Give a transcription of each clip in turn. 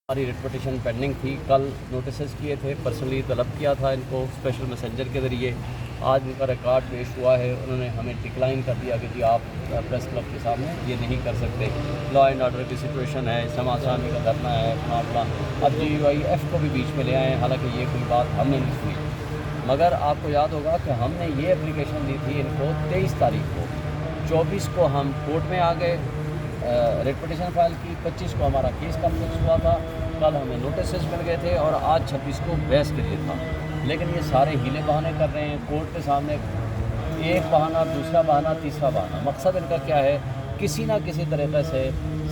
हमारी writ petition pending थी। कल नोटिस किए थे, पर्सनली तलब किया था इनको स्पेशल मैसेंजर के ज़रिए। आज इनका रिकॉर्ड पेश हुआ है, उन्होंने हमें डिक्लाइन कर दिया कि जी आप प्रेस क्लब के सामने ये नहीं कर सकते। लॉ एंड ऑर्डर की सिचुएशन है, समा सामी का धरना है, फला। अब GUIF को भी बीच में ले आए हैं, हालांकि ये कोई बात हमने नहीं सुनी। मगर आपको याद होगा कि हमने ये एप्लीकेशन दी थी इनको 23 तारीख को, 24 को हम कोर्ट में आ गए, रिट पिटीशन फाइल की, 25 को हमारा केस कॉन्फ्रेंस हुआ था, कल हमें नोटिस मिल गए थे और आज 26 को बहस के लिए था। लेकिन ये सारे हीले बहाने कर रहे हैं कोर्ट के सामने, एक बहाना, दूसरा बहाना, तीसरा बहाना। मकसद इनका क्या है, किसी ना किसी तरीके से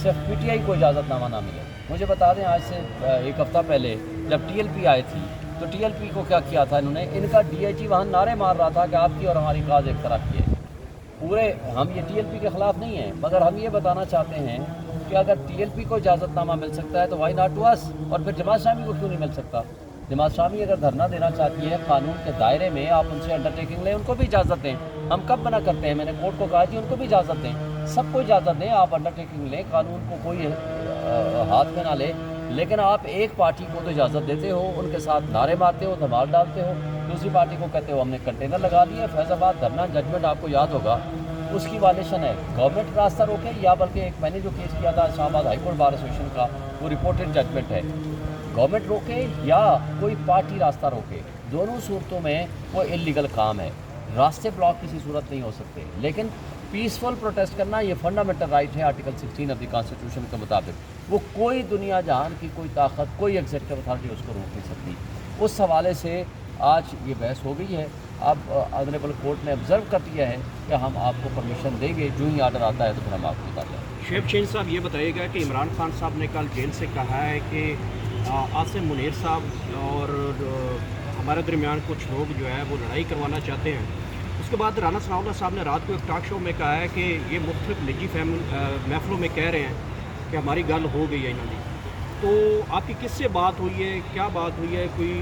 सिर्फ PTI को इजाज़तनामा ना मिले। मुझे बता दें, आज से एक हफ़्ता पहले जब TLP आई थी तो TLP को क्या किया था इन्होंने, इनका DIG वहाँ नारे मार रहा था कि आपकी और हमारी काज एक तरह की है। पूरे हम ये TLP के ख़िलाफ़ नहीं हैं, मगर हम ये बताना चाहते हैं कि अगर TLP को इजाज़तनामा मिल सकता है तो वाई नॉट टू अस, और फिर जमात इस्लामी को क्यों नहीं मिल सकता। जमात इस्लामी अगर धरना देना चाहती है कानून के दायरे में, आप उनसे अंडरटेकिंग लें, उनको भी इजाज़त दें। हम कब मना करते हैं, मैंने कोर्ट को कहा जी उनको भी इजाज़त दें, सबको इजाज़त दें, आप अंडरटेकिंग लें, कानून को कोई हाथ में ना ले। लेकिन आप एक पार्टी को तो इजाज़त देते हो, उनके साथ नारे मारते हो, धमाल डालते हो, दूसरी पार्टी को कहते हो हमने कंटेनर लगा दिए। फैज़ाबाद धरना जजमेंट आपको याद होगा, उसकी वायलेशन है, गवर्नमेंट रास्ता रोके या बल्कि एक मैंने जो केस किया था Islamabad high court bar association का, वो रिपोर्टेड जजमेंट है। गवर्नमेंट रोके या कोई पार्टी रास्ता रोके, दोनों सूरतों में वो इलीगल काम है। रास्ते ब्लॉक किसी सूरत नहीं हो सकते, लेकिन पीसफुल प्रोटेस्ट करना ये फंडामेंटल राइट है आर्टिकल 16 ऑफ द कॉन्स्टिट्यूशन के मुताबिक। वो कोई दुनिया जहान की कोई ताकत, कोई एग्जीक्यूटिव अथॉरिटी उसको रोक नहीं सकती। उस हवाले से आज ये बहस हो गई है। अब ऑनरेबल कोर्ट ने ऑब्जर्व कर दिया है कि हम आपको परमिशन देंगे, जो ही आर्डर आता है तो फिर हम आपको बताते हैं। शेब चेंज साहब ये बताइएगा कि इमरान खान साहब ने कल जेल से कहा है कि आसिम मुनीर साहब और हमारे दरमियान कुछ लोग जो है वो लड़ाई करवाना चाहते हैं। उसके बाद राना सनाउल्लाह साहब ने रात को एक टॉक शो में कहा है कि ये मुख्तलिफ निजी महफलों में कह रहे हैं कि हमारी गल हो गई है इन्होंने। तो आपकी किससे बात हुई है, क्या बात हुई है, कोई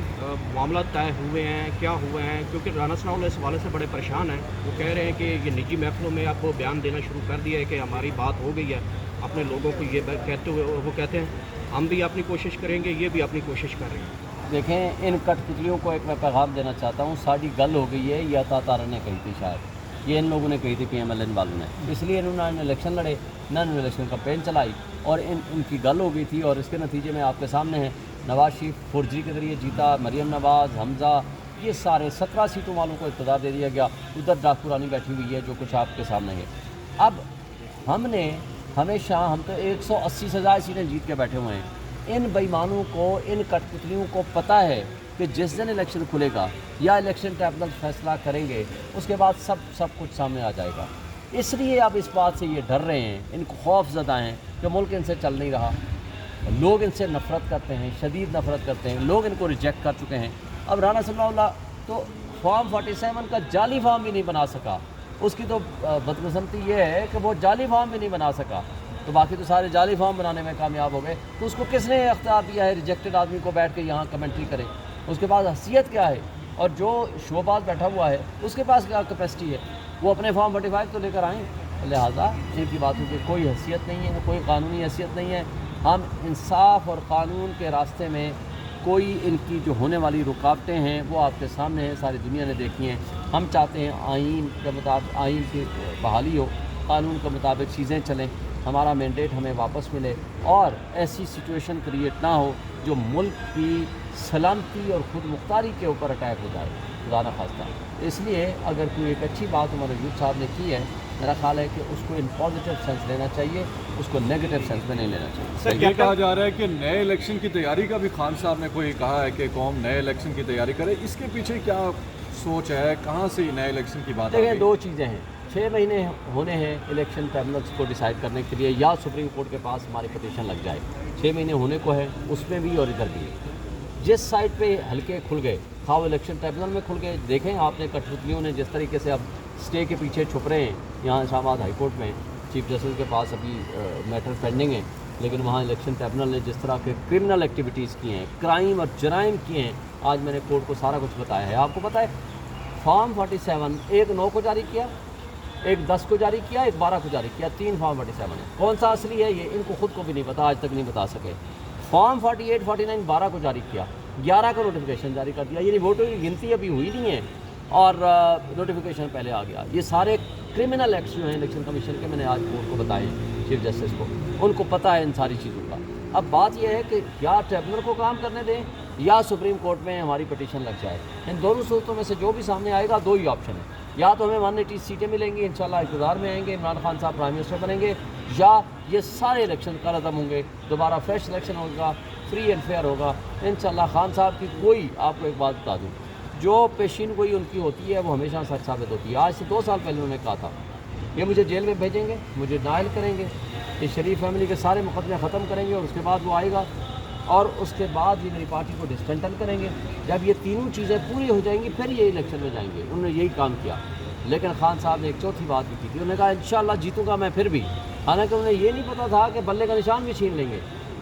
मामला तय हुए हैं, क्या हुए हैं? क्योंकि राना सनाउल्लाह इस हवाले से बड़े परेशान हैं। वो कह रहे हैं कि ये निजी महफलों में आपको बयान देना शुरू कर दिया है कि हमारी बात हो गई है। अपने लोगों को ये कहते हुए वो कहते हैं हम भी अपनी कोशिश करेंगे, ये भी अपनी कोशिश कर रहे हैं। देखें, इन कठपुतलियों को एक मैं पैगाम देना चाहता हूँ, सारी गल हो गई है, या तारा ने कही थी शायद, ये इन लोगों ने कही थी PMLN वालों ने, इसलिए इन्होंने इलेक्शन लड़े, नॉन इलेक्शन कैंपेन चलाई और इनकी गल हो गई थी। और इसके नतीजे में आपके सामने है, नवाज शरीफ फुर्जी के ज़रिए जीता, मरियम नवाज़, हमज़ा, ये सारे 17 सीटों वालों को इक़्तिदार दे दिया गया। उधर डाकू रानी बैठी हुई है, जो कुछ आपके सामने है। अब हमने हमेशा, हम तो 180 से ज़्यादा सीटें जीत के बैठे हुए हैं। इन बेईमानों को, इन कठपुतलियों को पता है कि जिस दिन इलेक्शन खुलेगा या इलेक्शन ट्रिब्यूनल फैसला करेंगे, उसके बाद सब कुछ सामने आ जाएगा। इसलिए अब इस बात से ये डर रहे हैं, इनको खौफ ज़दा हैं कि मुल्क इनसे चल नहीं रहा, लोग इनसे नफ़रत करते हैं, शदीद नफ़रत करते हैं, लोग इनको रिजेक्ट कर चुके हैं। अब राना सनाउल्लाह तो फॉर्म 47 का जाली फॉर्म भी नहीं बना सका, उसकी तो बदकिस्मती ये है कि वो जाली फॉर्म भी नहीं बना सका, तो बाकी तो सारे जाली फॉर्म बनाने में कामयाब हो गए। तो उसको किसने अख्तियार दिया है रिजेक्टेड आदमी को बैठ के यहाँ कमेंट्री करे? उसके पास हैसियत क्या है? और जो शोबाज बैठा हुआ है उसके पास क्या कैपेसिटी है? वो अपने फॉर्म 45 तो लेकर आएँ। लिहाजा इनकी बातों की कोई हैसियत नहीं है, कोई कानूनी हैसियत नहीं है। हम इंसाफ और क़ानून के रास्ते में कोई इनकी जो होने वाली रुकावटें हैं वो आपके सामने हैं, सारी दुनिया ने देखी हैं। हम चाहते हैं आइन के मुताबिक, आइन की बहाली हो, कानून के मुताबिक चीज़ें चलें, हमारा मैंडेट हमें वापस मिले और ऐसी सिचुएशन क्रिएट ना हो जो मुल्क की सलामती और ख़ुद मुख्तारी के ऊपर अटैक हो जाए, खुदा न खास्ता। इसलिए अगर कोई एक अच्छी बात हमारे यूथ साहब ने की है, मेरा ख्याल है कि उसको इन पॉजिटिव सेंस लेना चाहिए, उसको नेगेटिव सेंस में नहीं लेना चाहिए। सर, ये कहा जा रहा है कि नए इलेक्शन की तैयारी का भी खान साहब ने कोई कहा है कि कौम नए इलेक्शन की तैयारी करे, इसके पीछे क्या सोच है, कहाँ से ये नए इलेक्शन की बात? देखिए, दो चीज़ें हैं। 6 महीने होने हैं इलेक्शन ट्रिब्यूनल्स को डिसाइड करने के लिए, या सुप्रीम कोर्ट के पास हमारी पटिशन लग जाए, 6 महीने होने को है, उसमें भी और इधर भी। जिस साइड पे हल्के खुल गए, खाओ इलेक्शन ट्रिब्यूनल में खुल गए। देखें आपने कठपुतलियों ने जिस तरीके से अब स्टे के पीछे छुप रहे हैं, यहाँ इस्लामाबाद हाई कोर्ट में चीफ जस्टिस के पास अभी मैटर पेंडिंग है, लेकिन वहाँ इलेक्शन ट्रिब्यूनल ने जिस तरह के क्रिमिनल एक्टिविटीज़ किए हैं, क्राइम और जराइम किए हैं, आज मैंने कोर्ट को सारा कुछ बताया है। आपको पता है फॉर्म 47 एक 9 को जारी किया, एक 10 को जारी किया, एक 12 को जारी किया, 3 फॉर्म 47 है। कौन सा असली है ये इनको खुद को भी नहीं पता, आज तक नहीं बता सके। फॉर्म 48 49 12 को जारी किया, 11 को नोटिफिकेशन जारी कर दिया, यानी वोटों की गिनती अभी हुई नहीं है और नोटिफिकेशन पहले आ गया। ये सारे क्रिमिनल एक्ट्स जो हैं इलेक्शन कमीशन के, मैंने आज कोर्ट को बताए चीफ जस्टिस को, उनको पता है इन सारी चीज़ों का। अब बात यह है कि या ट्रिब्यूनल को काम करने दें या सुप्रीम कोर्ट में हमारी पटिशन लग जाए। इन दोनों सूरतों में से जो भी सामने आएगा, दो ही ऑप्शन है, या तो हमें 180 सीटें मिलेंगी, इंशाल्लाह इक़्तिदार में आएंगे, इमरान खान साहब प्राइम मिनिस्टर बनेंगे, या ये सारे इलेक्शन खत्म होंगे, दोबारा फ्रेश इलेक्शन होगा, फ्री एंड फेयर होगा इंशाल्लाह। खान साहब की कोई, आपको एक बात बता दूँ, जो पेशीन गोई उनकी होती है वो हमेशा सच साबित होती है। आज से 2 साल पहले उन्होंने कहा था ये मुझे जेल में भेजेंगे, मुझे नायल करेंगे, इस शरीफ फैमिली के सारे मुकदमे ख़त्म करेंगे और उसके बाद वो आएगा और उसके बाद ये मेरी पार्टी को डिस्मेंटल करेंगे। जब ये तीनों चीज़ें पूरी हो जाएंगी फिर ये इलेक्शन में जाएंगे। उन्होंने यही काम किया। लेकिन खान साहब ने एक चौथी बात भी की थी, उन्होंने कहा इंशाल्लाह जीतूंगा मैं फिर भी। हालांकि उन्हें ये नहीं पता था कि बल्ले का निशान भी छीन लेंगे,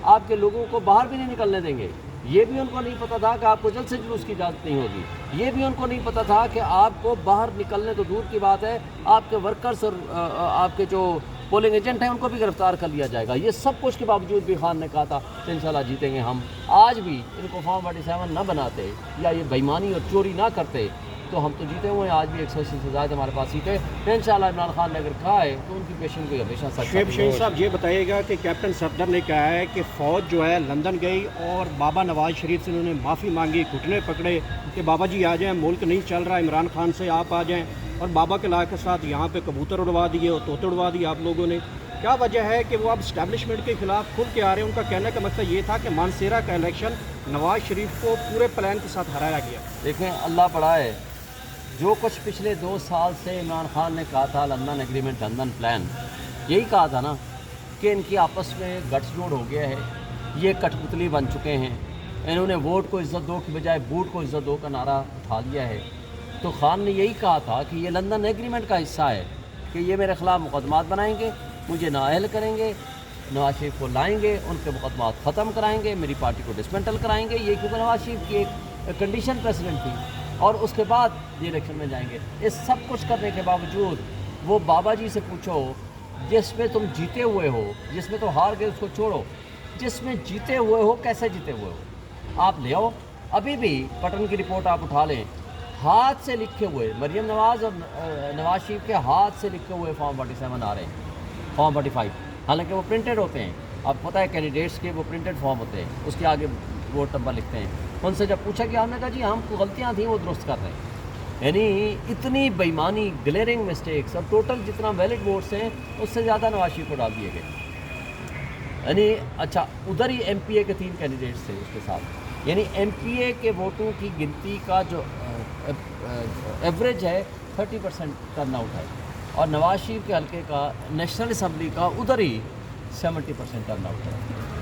आपके लोगों को बाहर भी नहीं निकलने देंगे। ये भी उनको नहीं पता था कि आपको जल्द से जुलूस की इजाज़त नहीं होगी। ये भी उनको नहीं पता था कि आपको बाहर निकलने तो दूर की बात है, आपके वर्कर्स और आपके जो पोलिंग एजेंट हैं उनको भी गिरफ्तार कर लिया जाएगा। ये सब कुछ के बावजूद भी खान ने कहा था इंशाल्लाह जीतेंगे हम। आज भी इनको फॉर्म 47 न बनाते या ये बेईमानी और चोरी ना करते तो हम तो जीते हुए हैं। आज भी 180 से ज़्यादा हमारे पास सीटें इंशाल्लाह। इमरान खान ने अगर कहा है तो उनकी पेशन को हमेशा सच। शुएब शहीद साहब ये बताइएगा कि कैप्टन सफदर ने कहा है कि फ़ौज जो है लंदन गई और बाबा नवाज शरीफ से उन्होंने माफ़ी मांगी, घुटने पकड़े कि बाबा जी आ जाएं, मुल्क नहीं चल रहा, इमरान खान से आप आ जाएं, और बाबा के लाख के साथ यहाँ पे कबूतर उड़वा दिए और तोते उड़वा दिए आप लोगों ने। क्या वजह है कि वो अब इस्टेब्लिशमेंट के खिलाफ खुल के आ रहे हैं? उनका कहने का मकसद ये था कि मानसेरा का इलेक्शन नवाज शरीफ को पूरे प्लान के साथ हराया गया। देखें, अल्लाह पड़ा है, जो कुछ पिछले 2 साल से इमरान खान ने कहा था लंदन एग्रीमेंट, लंदन प्लान, यही कहा था ना कि इनकी आपस में गठजोड़ हो गया है, ये कठपुतली बन चुके हैं, इन्होंने वोट को इज़्ज़त दो की बजाय बूट को इज़्ज़त दो का नारा उठा लिया है। तो खान ने यही कहा था कि ये लंदन एग्रीमेंट का हिस्सा है कि ये मेरे ख़िलाफ़ मुकदमात बनाएंगे, मुझे नाअहल करेंगे, नवाज शरीफ को लाएंगे, उनके मुकदमात ख़त्म कराएंगे, मेरी पार्टी को डिसमेंटल कराएंगे। ये क्योंकि नवाज शरीफ की एक कंडीशन प्रेसिडेंट थी और उसके बाद ये इलेक्शन में जाएंगे। इस सब कुछ करने के बावजूद वो बाबा जी से पूछो, जिसमें तुम जीते हुए हो, जिसमें तो हार गए उसको छोड़ो, जिसमें जीते हुए हो कैसे जीते हुए हो आप ले आओ। अभी भी पटन की रिपोर्ट आप उठा लें, हाथ से लिखे हुए मरियम नवाज़ और नवाज शरीफ के हाथ से लिखे हुए फॉर्म 47 आ रहे हैं, फॉर्म 45, हालांकि वो प्रिंटेड होते हैं। आपको पता है कैंडिडेट्स के वो प्रिंटेड फॉर्म होते हैं, उसके आगे वोट नंबर लिखते हैं। उनसे जब पूछा कि हमने कहा जी हमको गलतियाँ थी वो दुरुस्त कर रहे हैं। यानी इतनी बेईमानी, ग्लेरिंग मिस्टेक्स, और टोटल जितना वैलिड वोट्स हैं उससे ज़्यादा नवाज शरीफ को डाल दिए गए। यानी अच्छा, उधर ही MPA के 3 कैंडिडेट्स थे उसके साथ, यानी MPA के वोटों की गिनती का जो एवरेज है 30% टर्न आउट है, और नवाज शरीफ के हल्के का नेशनल असम्बली का उधर ही 70% टर्न आउट है।